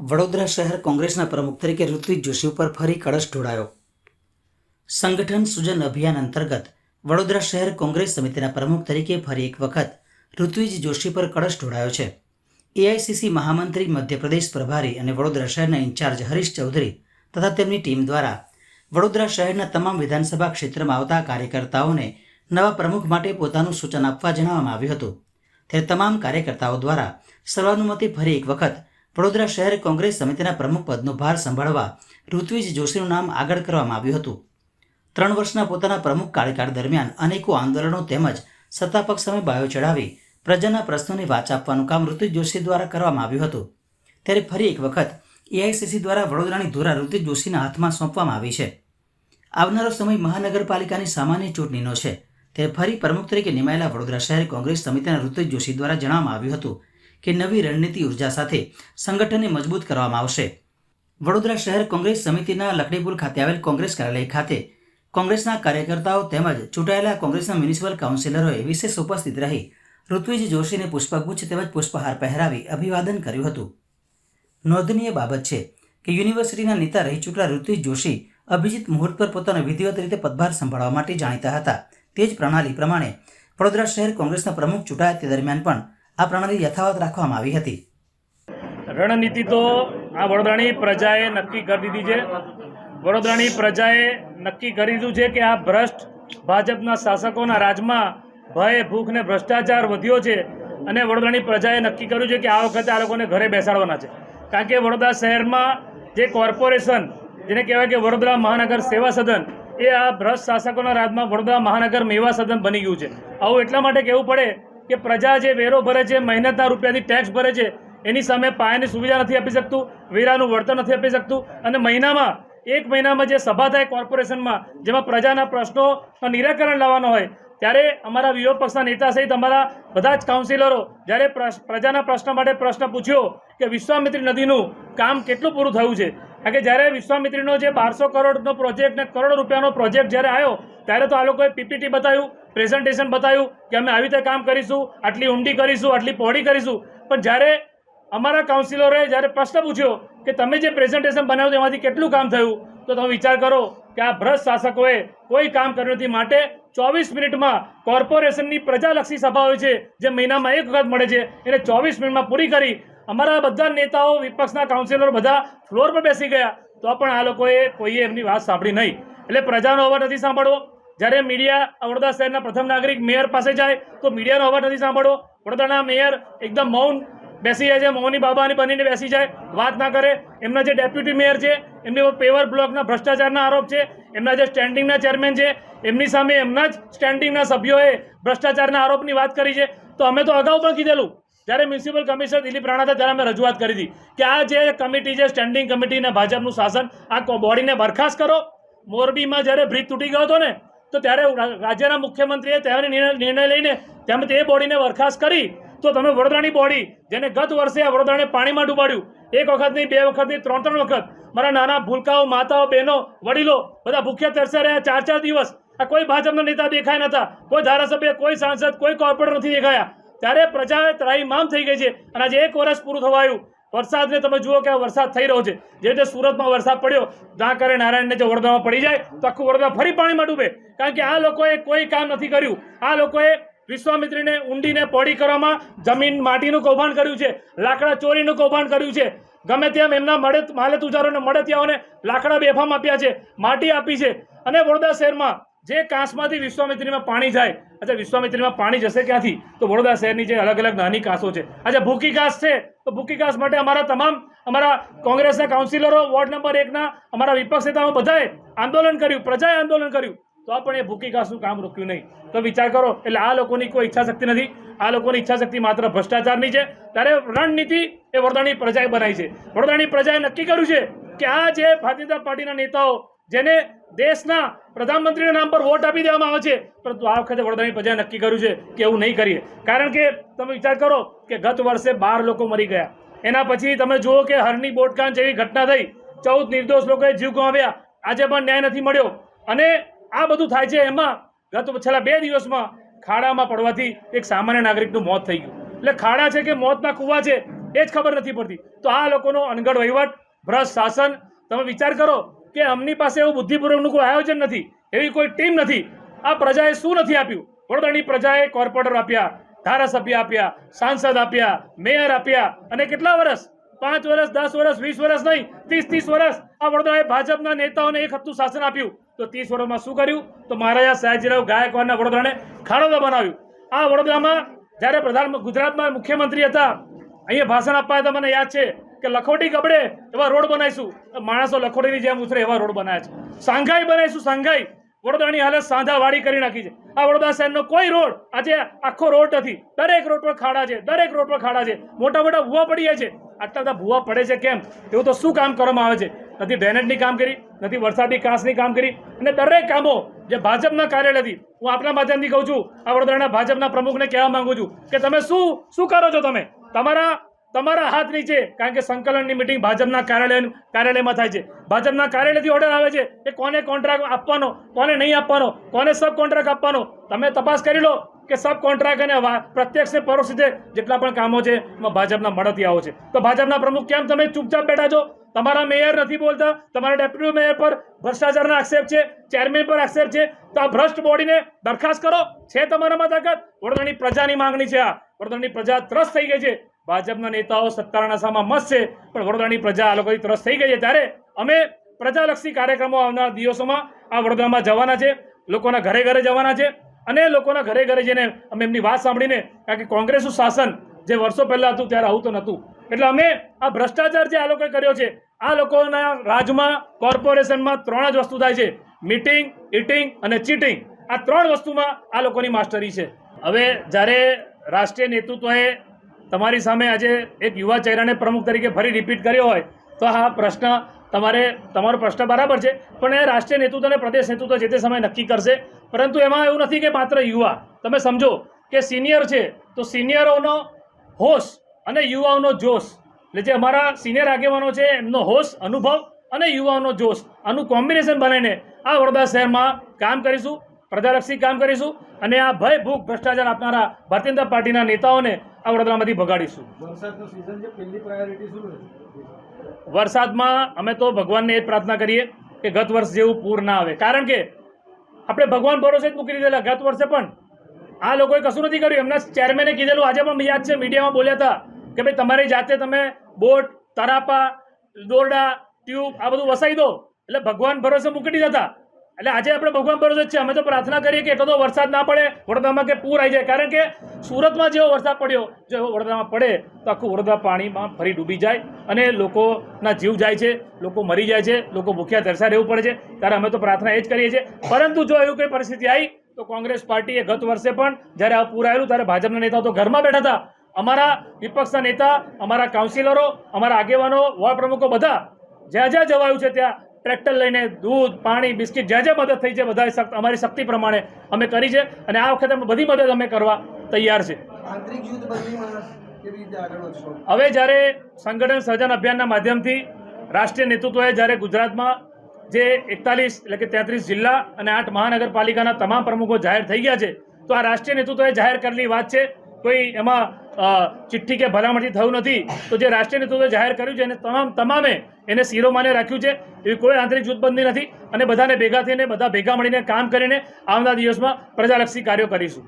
વડોદરા શહેર કોંગ્રેસના પ્રમુખ તરીકે ઋત્વિજ જોશી ઉપર ફરી કળશ ઢોળાયો। સંગઠન સૂજન અભિયાન અંતર્ગત વડોદરા શહેર કોંગ્રેસ સમિતિના પ્રમુખ તરીકે ફરી એક વખત ઋત્વિજ જોશી પર કળશ ઢોળાયો છે। એઆઈસીસી મહામંત્રી, મધ્યપ્રદેશ પ્રભારી અને વડોદરા શહેરના ઇન્ચાર્જ હરીશ ચૌધરી તથા તેમની ટીમ દ્વારા વડોદરા શહેરના તમામ વિધાનસભા ક્ષેત્રમાં આવતા કાર્યકર્તાઓને નવા પ્રમુખ માટે પોતાનું સૂચન આપવા જણાવવામાં આવ્યું હતું। ત્યારે તમામ કાર્યકર્તાઓ દ્વારા સર્વાનુમતે ફરી એક વખત વડોદરા શહેર કોંગ્રેસ સમિતિના પ્રમુખ પદનો ભાર સંભાળવા ઋત્વિજ જોશીનું નામ આગળ કરવામાં આવ્યું હતું। 3 વર્ષના પોતાના પ્રમુખ કાર્યકાળ દરમિયાન અનેકો આંદોલનો તેમજ સત્તાપક્ષ સામે બાયો ચડાવી પ્રજાના પ્રશ્નોને વાચા આપવાનું કામ ઋત્વિજ જોશી દ્વારા કરવામાં આવ્યું હતું। ત્યારે ફરી એક વખત એઆઈસીસી દ્વારા વડોદરાની ધોરા ઋત્વિજ જોશીના હાથમાં સોંપવામાં આવી છે। આવનારો સમય મહાનગરપાલિકાની સામાન્ય ચૂંટણીનો છે, ત્યારે ફરી પ્રમુખ તરીકે નિમાયેલા વડોદરા શહેર કોંગ્રેસ સમિતિના ઋત્વિજ જોશી દ્વારા જણાવવામાં આવ્યું હતું કે નવી રણનીતિ ઉર્જા સાથે સંગઠનને મજબૂત કરવામાં આવશે। વડોદરા શહેર કોંગ્રેસ સમિતિના લખડીપુર ખાતે આવેલ કોંગ્રેસ કાર્યાલય ખાતે કોંગ્રેસના કાર્યકર્તાઓ તેમજ ચૂંટાયેલા કોંગ્રેસના મ્યુનિસિપલ કાઉન્સિલરોએ વિશેષ ઉપસ્થિત રહી ઋત્વિજ જોશીને પુષ્પગુચ્છ તેમજ પુષ્પહાર પહેરાવી અભિવાદન કર્યું હતું। નોંધનીય બાબત છે કે યુનિવર્સિટીના નેતા રહી ચૂકેલા ઋત્વિજ જોશી અભિજીત મુહૂર્ત પર પોતાનો વિધિવત રીતે પદભાર સંભાળવા માટે જાણીતા હતા। તે જ પ્રણાલી પ્રમાણે વડોદરા શહેર કોંગ્રેસના પ્રમુખ ચૂંટાયા તે દરમિયાન પણ આ પ્રણાલી યથાવત રાખવામાં આવી હતી। રણનીતિ તો આ વડોદરાની પ્રજાએ નક્કી કરી દીધી છે। વડોદરાની પ્રજાએ નક્કી કરી દીધું છે કે આ ભ્રષ્ટ ભાજપના શાસકોના રાજમાં ભય, ભૂખ ને ભ્રષ્ટાચાર વધ્યો છે અને વડોદરાની પ્રજાએ નક્કી કર્યું છે કે આ વખતે આ લોકોને ઘરે બેસાડવાના છે। કારણ કે વડોદરા શહેરમાં જે કોર્પોરેશન, જેને કહેવાય કે વડોદરા મહાનગર સેવા સદન, એ આ ભ્રષ્ટ શાસકોના રાજમાં વડોદરા મહાનગર મેવા સદન બની ગયું છે। આવું એટલા માટે કહેવું પડે કે પ્રજા જે વેરો ભરે છે, મહેનતના રૂપિયાથી ટેક્સ ભરે છે, એની સામે પાયાની સુવિધા નથી આપી શકતું, વેરાનું વળતર નથી આપી શકતું અને એક મહિનામાં જે સભા થાય કોર્પોરેશનમાં, જેમાં પ્રજાના પ્રશ્નોનું નિરાકરણ લાવવાનો હોય, ત્યારે અમારા વિરોધ પક્ષના નેતા સહિત અમારા બધા જ કાઉન્સિલરો જ્યારે પ્રજાના પ્રશ્ન માટે પ્રશ્ન પૂછ્યો કે વિશ્વામિત્રી નદીનું કામ કેટલું પૂરું થયું છે, કારણ કે જ્યારે વિશ્વામિત્રીનો જે 1200 કરોડનો પ્રોજેક્ટ ને કરોડો રૂપિયાનો પ્રોજેક્ટ જ્યારે આવ્યો ત્યારે તો આ લોકોએ પીપીટી બતાવ્યું, પ્રેઝન્ટેશન બતાવ્યું કે અમે આવી રીતે કામ કરીશું, આટલી ઊંડી કરીશું, આટલી પહોળી કરીશું, પણ જ્યારે અમારા કાઉન્સિલરોએ જ્યારે પ્રશ્ન પૂછ્યો કે તમે જે પ્રેઝન્ટેશન બનાવ્યું એમાંથી કેટલું કામ થયું, તો તમે વિચાર કરો કે આ ભ્રષ્ટ શાસકોએ કોઈ કામ કર્યું નથી। માટે 24 મિનિટમાં કોર્પોરેશનની પ્રજાલક્ષી સભા હોય છે જે મહિનામાં એક વખત મળે છે, એને 24 મિનિટમાં પૂરી કરી અમારા બધા નેતાઓ, વિપક્ષના કાઉન્સિલરો બધા ફ્લોર પર બેસી ગયા, તો પણ આ લોકોએ કોઈએ એમની વાત સાંભળી નહીં। એટલે પ્રજાનો અવાજ નથી સાંભળવો। જ્યારે મીડિયા વડોદરા શહેરના પ્રથમ નાગરિક મેયર પાસે જાય તો મીડિયાનો અવાજ નથી સાંભળવો। વડોદરાના મેયર એકદમ મૌન બેસી જાય છે, મૌની બાબાની બનીને બેસી જાય, વાત ના કરે। એમના જે ડેપ્યુટી મેયર છે એમની પર પેવર બ્લોકના ભ્રષ્ટાચારના આરોપ છે, એમના જે સ્ટેન્ડિંગના ચેરમેન છે એમની સામે એમના જ સ્ટેન્ડિંગના સભ્યોએ ભ્રષ્ટાચારના આરોપની વાત કરી છે। તો અમે તો અગાઉ પણ કીધેલું, જ્યારે મ્યુનિસિપલ કમિશનર દિલીપ રાણા હતા ત્યારે અમે રજૂઆત કરી હતી કે આ જે કમિટી છે, સ્ટેન્ડિંગ કમિટી અને ભાજપનું શાસન, આ બોડીને બરખાસ્ત કરો। મોરબીમાં જ્યારે બ્રિજ તૂટી ગયો હતો ને, તો ત્યારે રાજ્યના મુખ્યમંત્રીએ ત્યારે નિર્ણય લઈને તેમ તે બોડીને બરખાસ્ત કરી, તો તમે વડોદરાની બોડી જેને ગત વર્ષે આ વડોદરાને પાણીમાં ડૂબાડ્યું, એક વખત નહીં, 2 વખત નહીં, 3 વખત, મારા નાના ભૂલકાઓ, માતાઓ, બહેનો, વડીલો બધા ભૂખ્યા તરસ્યા રહ્યા 4 દિવસ। આ કોઈ ભાજપના નેતા દેખાયા નહોતા, કોઈ ધારાસભ્ય, કોઈ સાંસદ, કોઈ કોર્પોરેટર નથી દેખાયા, ત્યારે પ્રજા ત્રાહિમામ થઈ ગઈ છે। અને આજે 1 વર્ષ પૂરું થવા આવ્યું, વરસાદને તમે જુઓ કે વરસાદ થઈ રહ્યો છે। જે રીતે સુરતમાં વરસાદ પડ્યો, ત્યાં કરે નારાયણને જો વડોદરામાં પડી જાય તો આખું વડોદરા ફરી પાણીમાં ડૂબે, કારણ કે આ લોકોએ કોઈ કામ નથી કર્યું। આ લોકોએ વિશ્વામિત્રીને ઊંડીને પહોળી કરવામાં જમીન, માટીનું કૌભાંડ કર્યું છે, લાકડા ચોરીનું કૌભાંડ કર્યું છે, ગમે તેમ એમના માલે તુજારોને, મળતિયાઓને લાકડા બેફામ આપ્યા છે, માટી આપી છે। અને વડોદરા શહેરમાં જે કાંસમાંથી વિશ્વામિત્રીમાં પાણી જાય, अच्छा વિશ્વામિત્રીમાં પાણી જશે ક્યાંથી? તો વડોદરા શહેરની જે અલગ અલગ નાની કાંસો છે, આજે ભૂકી કાંસ છે, તો ભૂકી કાંસ માટે અમારા કોંગ્રેસના કાઉન્સિલરો, વોર્ડ નંબર 1ના અમારા વિપક્ષ નેતાઓ બધાએ આંદોલન કર્યું, પ્રજાએ આંદોલન કર્યું, તો પણ એ ભૂકી કાંસનું કામ રોક્યું નહીં। તો વિચાર કરો, એટલે આ લોકોની કોઈ ઈચ્છા શક્તિ નથી, આ લોકોની ઈચ્છા શક્તિ માત્ર ભ્રષ્ટાચારની છે। ત્યારે રણનીતિ એ વડોદરાની પ્રજાએ બનાવી છે। વડોદરાની પ્રજાએ નક્કી કર્યું છે કે આ જે ભારતીય જનતા પાર્ટીના નેતાઓ, જેને દેશના પ્રધાનમંત્રીના નામ પર વોટ આપી દેવામાં આવે છે, પરંતુ આ વખતે વડોદરાની પ્રજાએ નક્કી કર્યું છે કે એવું નહીં કરીએ। કારણ કે તમે વિચાર કરો કે ગત વર્ષે 12 લોકો મરી ગયા, એના પછી તમે જુઓ કે હરની બોટકાંડ જેવી ઘટના થઈ, 14 નિર્દોષ લોકોએ જીવ ગુમાવ્યા, આજે પણ ન્યાય નથી મળ્યો। અને આ બધું થાય છે, એમાં છેલ્લા 2 દિવસમાં ખાડામાં પડવાથી એક સામાન્ય નાગરિકનું મોત થઈ ગયું। એટલે ખાડા છે કે મોતના કૂવા છે, એ જ ખબર નથી પડતી. તો આ લોકોનો અનગઢ વહીવટ, ભ્રષ્ટ શાસન, તમે વિચાર કરો કે અમની પાસે એવું બુદ્ધિપૂર્વકનું કોઈ આયોજન નથી, એવી કોઈ ટીમ નથી. આ પ્રજાએ શું નથી આપ્યું? વડોદરાની પ્રજાએ કોર્પોરેટર આપ્યા, ધારાસભ્ય આપ્યા, સાંસદ આપ્યા, મેયર આપ્યા, અને કેટલા વર્ષ? 5 વર્ષ, 10 વર્ષ, 20 વર્ષ નહીં, 30 વર્ષ આ વડોદરાએ ભાજપના નેતાઓને એક હત્તું શાસન આપ્યું. તો 30 વર્ષમાં શું કર્યું? તો મહારાજા સયાજીરાવ ગાયકવાડના વડોદરાને ખાડોદા બનાવ્યું. આ વડોદરામાં જ્યારે ગુજરાતમાં મુખ્યમંત્રી હતા, અહીંયા ભાષણ આપવા હતા, મને યાદ છે કે લખોટી કપડે એવા રોડ બનાવીશું. માણસો લખોટીની જેમ ઉતરે એવા રોડ બનાવ્યા છે. સાંઘાઈ બનાવીશું, સાંઘાઈ. વડોદરાની હાલત સાંધાવાળી કરી નાખી છે. આ વડોદરા શહેરનો કોઈ રોડ આજે આખો રોડ નથી. દરેક રોડ પર ખાડા છે, દરેક રોડ પર ખાડા છે. મોટા મોટા ભૂવા પડી જાય છે. આટલા બધા ભૂવા પડે છે કેમ? એવું તો શું કામ કરવામાં આવે છે? નથી ડ્રેનેજની કામ કરી, નથી વરસાદી કાંસની કામ કરી, અને દરેક કામો જે ભાજપના કાર્યાલયથી, હું આપના માધ્યમથી કહું છું, આ વડોદરાના ભાજપના પ્રમુખને કહેવા માંગુ છું કે તમે શું કરો છો? તમે તમારા હાથ નીચે, કારણ કે સંકલનની મિટિંગ ભાજપના કાર્યાલયમાં થાય છે. ભાજપના કાર્યાલયથી ઓર્ડર આવે છે કે કોને કોન્ટ્રાક્ટ આપવાનો, કોને નહીં આપવાનો, કોને સબ કોન્ટ્રાક્ટ આપવાનો. તમે તપાસ કરી લો કે સબ કોન્ટ્રાક્ટ અને પ્રત્યક્ષ ને પરોક્ષ રીતે જેટલા પણ કામો છે એમાં ભાજપના મળતિયાઓ છે. તો ભાજપના પ્રમુખ કેમ તમે ચૂપચાપ બેઠા છો? તમારા મેયર નથી બોલતા, તમારા ડેપ્યુટી મેયર પર ભ્રષ્ટાચારના આક્ષેપ છે, ચેરમેન પર આક્ષેપ છે. તો આ ભ્રષ્ટ બોડીને બરખાસ્ત કરો. છે તમારામાં તાકાત? વડોદરાની પ્રજાની માંગણી છે. આ વડોદરાની પ્રજા ત્રસ્ત થઈ ગઈ છે. ભાજપના નેતાઓ સત્તાના નશામાં મસ્ત છે, પણ વડોદરાની પ્રજા આ લોકોથી ત્રસ્ત થઈ ગઈ છે. ત્યારે અમે પ્રજાલક્ષી કાર્યક્રમો આવનારા દિવસોમાં આ વડોદરામાં જવાના છે, લોકોના ઘરે ઘરે જવાના છે, અને લોકોના ઘરે ઘરે જઈને અમે એમની વાત સાંભળીને, કારણ કે કોંગ્રેસનું શાસન જે વર્ષો પહેલા હતું ત્યારે આવું તો નહોતું. એટલે અમે આ ભ્રષ્ટાચાર જે આ લોકોએ કર્યો છે, આ લોકોના રાજમાં, કોર્પોરેશનમાં 3 જ વસ્તુ થાય છે: મીટિંગ, ઇટિંગ અને ચીટિંગ. આ 3 વસ્તુમાં આ લોકોની માસ્ટરી છે. હવે જ્યારે રાષ્ટ્રીય નેતૃત્વએ તમારી સામે આજે એક યુવા ચહેરાને પ્રમુખ તરીકે ફરી રિપીટ કર્યો હોય તો આ પ્રશ્ન તમારો પ્રશ્ન બરાબર છે, પણ એ રાષ્ટ્રીય નેતૃત્વ અને પ્રદેશ નેતૃત્વ જે તે સમય નક્કી કરશે. પરંતુ એમાં એવું નથી કે માત્ર યુવા. તમે સમજો કે સિનિયર છે તો સિનિયરોનો હોશ અને યુવાઓનો જોશ, એટલે જે અમારા સિનિયર આગેવાનો છે એમનો હોશ, અનુભવ અને યુવાઓનો જોશ, આનું કોમ્બિનેશન બનાવીને આ વડોદરા શહેરમાં કામ કરીશું, પ્રજાલક્ષી કામ કરીશું, અને આ ભય ભૂખ ભ્રષ્ટાચાર આપનારા ભારતીય જનતા પાર્ટીના નેતાઓને આ વડોદરામાંથી ભગાડીશું. વરસાદમાં અમે તો ભગવાનને એ જ પ્રાર્થના કરીએ કે ગત વર્ષ જેવું પૂર ના આવે, કારણ કે આપણે ભગવાન ભરોસે જ મૂકી દીધેલા. ગત વર્ષે પણ આ લોકોએ કશું નથી કર્યું. એમના ચેરમેને કીધેલું, આજે પણ યાદ છે, મીડિયામાં બોલ્યા હતા કે ભાઈ તમારી જાતે તમે બોટ, તરાપા, દોરડા, ટ્યુબ આ બધું વસાઈ દો. એટલે ભગવાન ભરોસે મૂકી દીધા હતા. એટલે આજે આપણે ભગવાન ભરોસે જ છે. અમે તો પ્રાર્થના કરીએ કે એટલો તો વરસાદ ના પડે વડોદરામાં કે પૂર આવી જાય, કારણ કે સુરતમાં જેવો વરસાદ પડ્યો જો એવો વડોદરામાં પડે તો આખું વડોદરા પાણીમાં ફરી ડૂબી જાય અને લોકોના જીવ જાય છે, લોકો મરી જાય છે, લોકો ભૂખ્યા તરસ્યા રહેવું પડે છે. ત્યારે અમે તો પ્રાર્થના એ જ કરીએ છીએ. પરંતુ જો એવું કોઈ પરિસ્થિતિ આવી તો કોંગ્રેસ પાર્ટીએ ગત વર્ષે પણ જ્યારે આ પૂર આવેલું ત્યારે ભાજપના નેતાઓ તો ઘરમાં બેઠા હતા. અમારા વિપક્ષના નેતા, અમારા કાઉન્સિલરો, અમારા આગેવાનો, વોર્ડ પ્રમુખો બધા જ્યાં જ્યાં જવાયું છે ત્યાં ટ્રેક્ટર લઈને દૂધ, પાણી, બિસ્કિટ જ્યાં જ્યાં મદદ થઈ છે બધા અમારી શક્તિ પ્રમાણે અમે કરી છે, અને આ વખતે બધી મદદ અમે કરવા તૈયાર છે. હવે જ્યારે સંગઠન સર્જન અભિયાનના માધ્યમથી રાષ્ટ્રીય નેતૃત્વએ જ્યારે ગુજરાતમાં જે 41 એટલે કે 33 જિલ્લા અને 8 મહાનગરપાલિકાના તમામ પ્રમુખો જાહેર થઈ ગયા છે, તો આ રાષ્ટ્રીય નેતૃત્વએ જાહેર કરેલી વાત છે. કોઈ એમાં ચિઠ્ઠી કે ભલામણથી થયું નથી. તો જે રાષ્ટ્રીય નેતૃત્વએ જાહેર કર્યું છે એને તમામે એને શિરોમાને રાખ્યું છે. એવી કોઈ આંતરિક જૂથબંધી નથી, અને બધાને ભેગા થઈને બધા ભેગા મળીને કામ કરીને આવનારા દિવસમાં પ્રજાલક્ષી કાર્યો કરીશું.